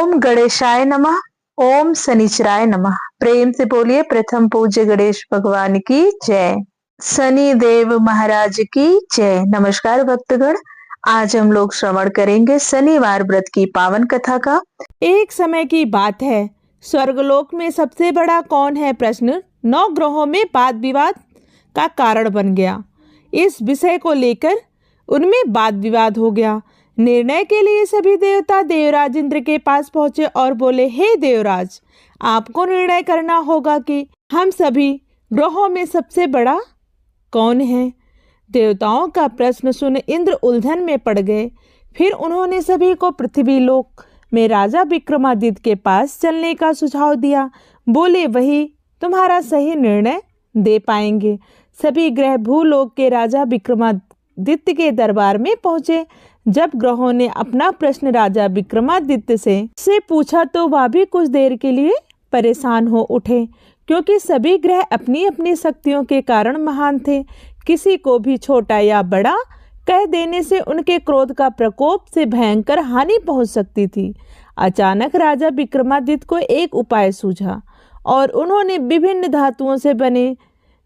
ओम गणेशाय नमः। ओम शनिचराय नमः। प्रेम से बोलिए प्रथम पूज्य गणेश भगवान की जय। शनि देव महाराज की जय। नमस्कार भक्तगण, आज हम लोग श्रवण करेंगे शनिवार व्रत की पावन कथा का। एक समय की बात है, स्वर्गलोक में सबसे बड़ा कौन है प्रश्न 9 ग्रहों में वाद विवाद का कारण बन गया। इस विषय को लेकर उनमें वाद विवाद हो गया। निर्णय के लिए सभी देवता देवराज इंद्र के पास पहुंचे और बोले, हे देवराज, आपको निर्णय करना होगा कि हम सभी ग्रहों में सबसे बड़ा कौन है। देवताओं का प्रश्न सुन इंद्र उलझन में पड़ गए। फिर उन्होंने सभी को पृथ्वी लोक में राजा विक्रमादित्य के पास चलने का सुझाव दिया। बोले, वही तुम्हारा सही निर्णय दे पाएंगे। सभी ग्रह भूलोक के राजा विक्रमादित्य के दरबार में पहुंचे। जब ग्रहों ने अपना प्रश्न राजा विक्रमादित्य से पूछा तो वह भी कुछ देर के लिए परेशान हो उठे, क्योंकि सभी ग्रह अपनी अपनी शक्तियों के कारण महान थे। किसी को भी छोटा या बड़ा कह देने से उनके क्रोध का प्रकोप से भयंकर हानि पहुंच सकती थी। अचानक राजा विक्रमादित्य को एक उपाय सूझा और उन्होंने विभिन्न धातुओं से बने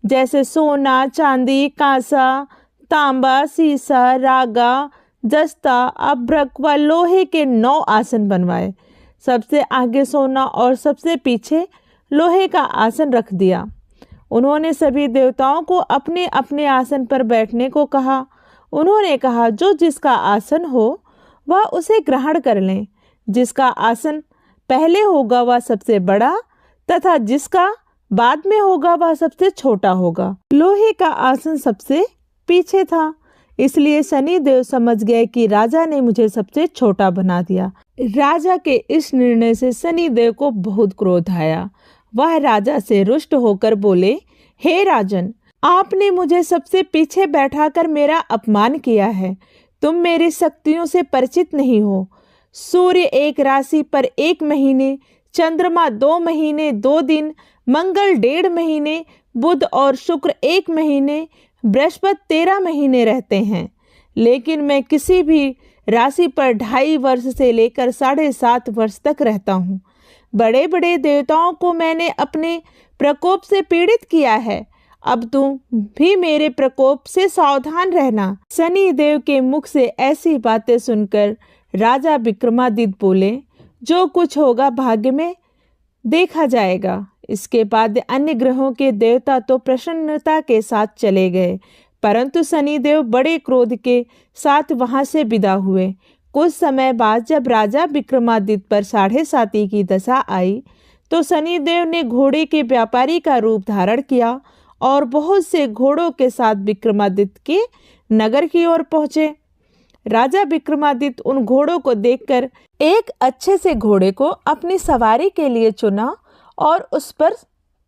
जैसे सोना, चांदी, कांसा, तांबा, सीसा, रागा, जस्ता, अभ्रक व लोहे के 9 आसन बनवाए। सबसे आगे सोना और सबसे पीछे लोहे का आसन रख दिया। उन्होंने सभी देवताओं को अपने अपने आसन पर बैठने को कहा। उन्होंने कहा, जो जिसका आसन हो वह उसे ग्रहण कर लें। जिसका आसन पहले होगा वह सबसे बड़ा तथा जिसका बाद में होगा वह सबसे छोटा होगा। लोहे का आसन सबसे पीछे था, इसलिए शनि देव समझ गए कि राजा ने मुझे सबसे छोटा बना दिया। राजा के इस निर्णय से शनि देव को बहुत क्रोध आया। वह राजा से रुष्ट होकर बोले, हे राजन, आपने मुझे सबसे पीछे बैठाकर मेरा अपमान किया है। तुम मेरी शक्तियों से परिचित नहीं हो। सूर्य एक राशि पर 1 महीने, चंद्रमा 2 महीने 2 दिन, मंगल 1.5 महीने, बुध और शुक्र 1 महीने, बृहस्पति 13 महीने रहते हैं। लेकिन मैं किसी भी राशि पर 2.5 वर्ष से लेकर 7.5 वर्ष तक रहता हूँ। बड़े बड़े देवताओं को मैंने अपने प्रकोप से पीड़ित किया है। अब तुम भी मेरे प्रकोप से सावधान रहना। शनि देव के मुख से ऐसी बातें सुनकर राजा विक्रमादित्य बोले, जो कुछ होगा भाग्य में देखा जाएगा। इसके बाद अन्य ग्रहों के देवता तो प्रसन्नता के साथ चले गए, परंतु शनिदेव बड़े क्रोध के साथ वहां से विदा हुए। कुछ समय बाद जब राजा विक्रमादित्य पर 7.5 की दशा आई तो शनिदेव ने घोड़े के व्यापारी का रूप धारण किया और बहुत से घोड़ों के साथ विक्रमादित्य के नगर की ओर पहुंचे। राजा विक्रमादित्य उन घोड़ों को देखकर एक अच्छे से घोड़े को अपनी सवारी के लिए चुना और उस पर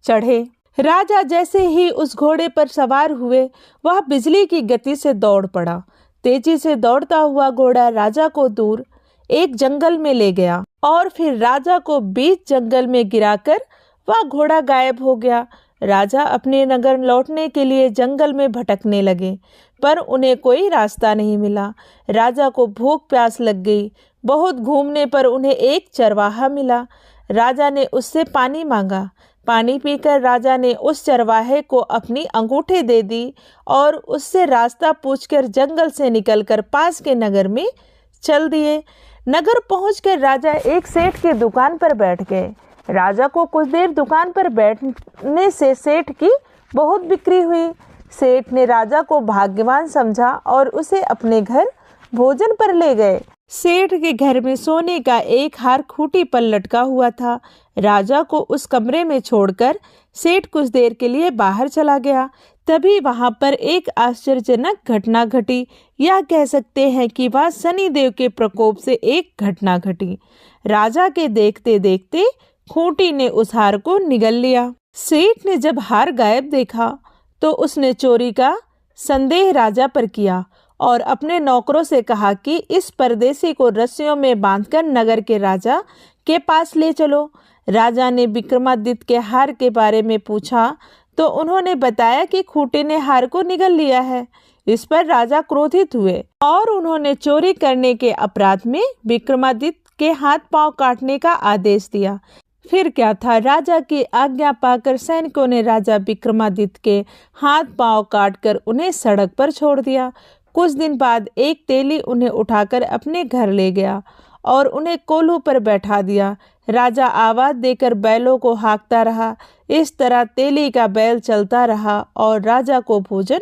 चढ़े। राजा जैसे ही उस घोड़े पर सवार हुए वह बिजली की गति से दौड़ पड़ा। तेजी से दौड़ता हुआ घोड़ा राजा को दूर एक जंगल में ले गया और फिर राजा को बीच जंगल में गिराकर वह घोड़ा गायब हो गया। राजा अपने नगर लौटने के लिए जंगल में भटकने लगे, पर उन्हें कोई रास्ता नहीं मिला। राजा को भूख प्यास लग गई। बहुत घूमने पर उन्हें एक चरवाहा मिला। राजा ने उससे पानी मांगा। पानी पीकर राजा ने उस चरवाहे को अपनी अंगूठी दे दी और उससे रास्ता पूछकर जंगल से निकलकर पास के नगर में चल दिए। नगर पहुंचकर राजा एक सेठ की दुकान पर बैठ गए। राजा को कुछ देर दुकान पर बैठने से सेठ की बहुत बिक्री हुई। सेठ ने राजा को भाग्यवान समझा और उसे अपने घर भोजन पर ले गए। सेठ के घर में सोने का एक हार खूंटी पर लटका हुआ था। राजा को उस कमरे में छोड़कर सेठ कुछ देर के लिए बाहर चला गया। तभी वहां पर एक आश्चर्यजनक घटना घटी। यह कह सकते हैं कि वह शनिदेव के प्रकोप से एक घटना घटी। राजा के देखते देखते खूंटी ने उस हार को निगल लिया। सेठ ने जब हार गायब देखा तो उसने चोरी का संदेह राजा पर किया और अपने नौकरों से कहा कि इस परदेसी को रस्सियों में बांधकर नगर के राजा के पास ले चलो। राजा ने विक्रमादित्य के हार के बारे में पूछा तो उन्होंने बताया कि खूंटी ने हार को निगल लिया है। इस पर राजा क्रोधित हुए और उन्होंने चोरी करने के अपराध में विक्रमादित्य के हाथ पांव काटने का आदेश दिया। फिर क्या था, राजा की आज्ञा पाकर सैनिकों ने राजा विक्रमादित्य के हाथ पांव काटकर उन्हें सड़क पर छोड़ दिया। कुछ दिन बाद एक तेली उन्हें उठाकर अपने घर ले गया और उन्हें कोल्हू पर बैठा दिया। राजा आवाज देकर बैलों को हाँकता रहा। इस तरह तेली का बैल चलता रहा और राजा को भोजन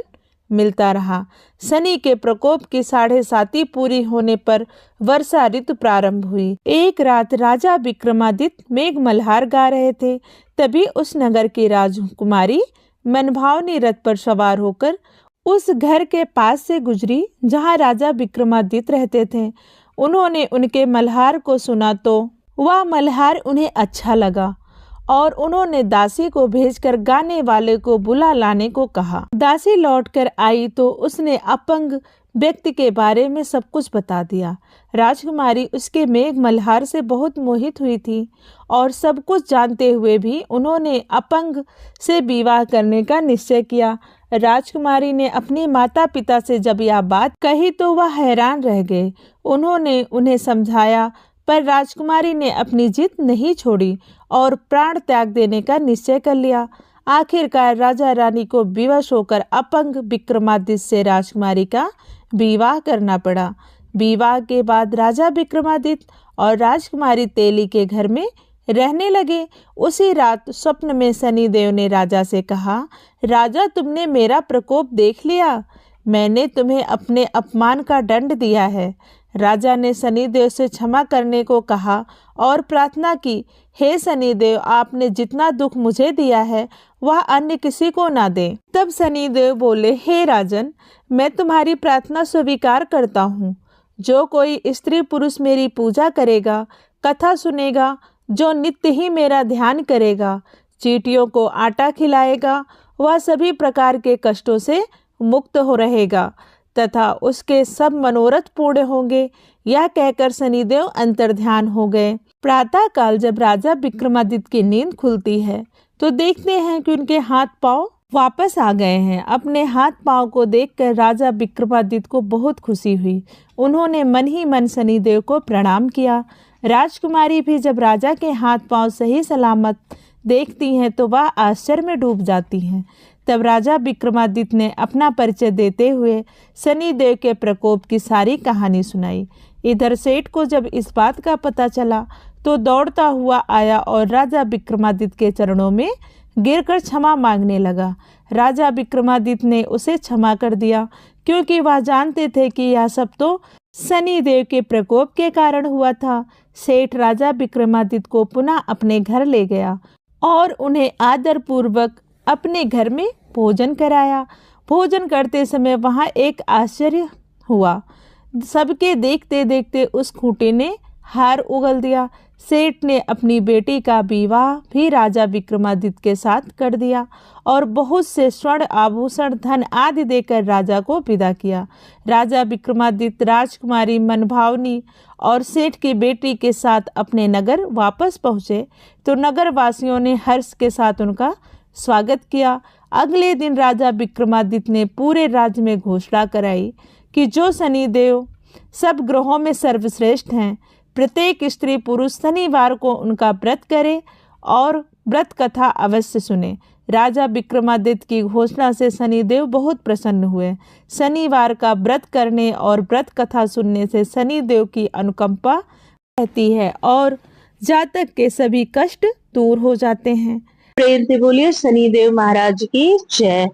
मिलता रहा। शनि के प्रकोप की 7.5 पूरी होने पर वर्षा ऋतु प्रारंभ हुई। एक रात राजा विक्रमादित्य मेघ मल्हार गा रहे थे। तभी उस नगर की राजकुमारी मनभावनी रथ पर सवार होकर उस घर के पास से गुजरी जहां राजा विक्रमादित्य रहते थे। उन्होंने उनके मल्हार को सुना तो वह मल्हार उन्हें अच्छा लगा और उन्होंने दासी को भेजकर गाने वाले को बुला लाने को कहा। दासी लौटकर आई तो उसने अपंग व्यक्ति के बारे में सब कुछ बता दिया। राजकुमारी उसके मेघ मल्हार से बहुत मोहित हुई थी और सब कुछ जानते हुए भी उन्होंने अपंग से विवाह करने का निश्चय किया। राजकुमारी ने अपने माता पिता से जब यह बात कही तो वह हैरान रह गए। उन्होंने उन्हें समझाया पर राजकुमारी ने अपनी जिद नहीं छोड़ी और प्राण त्याग देने का निश्चय कर लिया। आखिरकार राजा रानी को विवश होकर अपंग विक्रमादित्य से राजकुमारी का विवाह करना पड़ा। विवाह के बाद राजा विक्रमादित्य और राजकुमारी तेली के घर में रहने लगे। उसी रात स्वप्न में शनिदेव ने राजा से कहा, राजा तुमने मेरा प्रकोप देख लिया, मैंने तुम्हें अपने अपमान का दंड दिया है। राजा ने शनिदेव से क्षमा करने को कहा और प्रार्थना की, हे शनिदेव आपने जितना दुख मुझे दिया है वह अन्य किसी को ना दे। तब शनिदेव बोले, हे राजन मैं तुम्हारी प्रार्थना स्वीकार करता हूँ। जो कोई स्त्री पुरुष मेरी पूजा करेगा, कथा सुनेगा, जो नित्य ही मेरा ध्यान करेगा, चींटियों को आटा खिलाएगा, वह सभी प्रकार के कष्टों से मुक्त हो रहेगा तथा उसके सब मनोरथ पूर्ण होंगे। यह कहकर शनिदेव अंतर्ध्यान हो गए। प्रातः काल जब राजा विक्रमादित्य की नींद खुलती है तो देखते हैं कि उनके हाथ पांव वापस आ गए हैं। अपने हाथ पांव को देखकर राजा विक्रमादित्य को बहुत खुशी हुई। उन्होंने मन ही मन शनिदेव को प्रणाम किया। राजकुमारी भी जब राजा के हाथ पांव सही सलामत देखती हैं तो वह आश्चर्य में डूब जाती हैं। तब राजा विक्रमादित्य ने अपना परिचय देते हुए शनिदेव के प्रकोप की सारी कहानी सुनाई। इधर सेठ को जब इस बात का पता चला तो दौड़ता हुआ आया और राजा विक्रमादित्य के चरणों में गिरकर क्षमा मांगने लगा। राजा विक्रमादित्य ने उसे क्षमा कर दिया क्योंकि वह जानते थे कि यह सब तो शनिदेव के प्रकोप के कारण हुआ था। सेठ राजा विक्रमादित्य को पुनः अपने घर ले गया और उन्हें आदरपूर्वक अपने घर में भोजन कराया। भोजन करते समय वहाँ एक आश्चर्य हुआ। सबके देखते देखते उस खूंटे ने हार उगल दिया। सेठ ने अपनी बेटी का विवाह भी राजा विक्रमादित्य के साथ कर दिया और बहुत से स्वर्ण आभूषण धन आदि देकर राजा को विदा किया। राजा विक्रमादित्य राजकुमारी मनभावनी और सेठ की बेटी के साथ अपने नगर वापस पहुँचे तो नगर वासियों ने हर्ष के साथ उनका स्वागत किया। अगले दिन राजा विक्रमादित्य ने पूरे राज्य में घोषणा कराई कि जो शनिदेव सब ग्रहों में सर्वश्रेष्ठ हैं, प्रत्येक स्त्री पुरुष शनिवार को उनका व्रत करे और व्रत कथा अवश्य सुने। राजा विक्रमादित्य की घोषणा से शनिदेव बहुत प्रसन्न हुए। शनिवार का व्रत करने और व्रत कथा सुनने से शनिदेव की अनुकंपा रहती है और जातक के सभी कष्ट दूर हो जाते हैं। प्रेम से बोलिए शनिदेव महाराज की जय।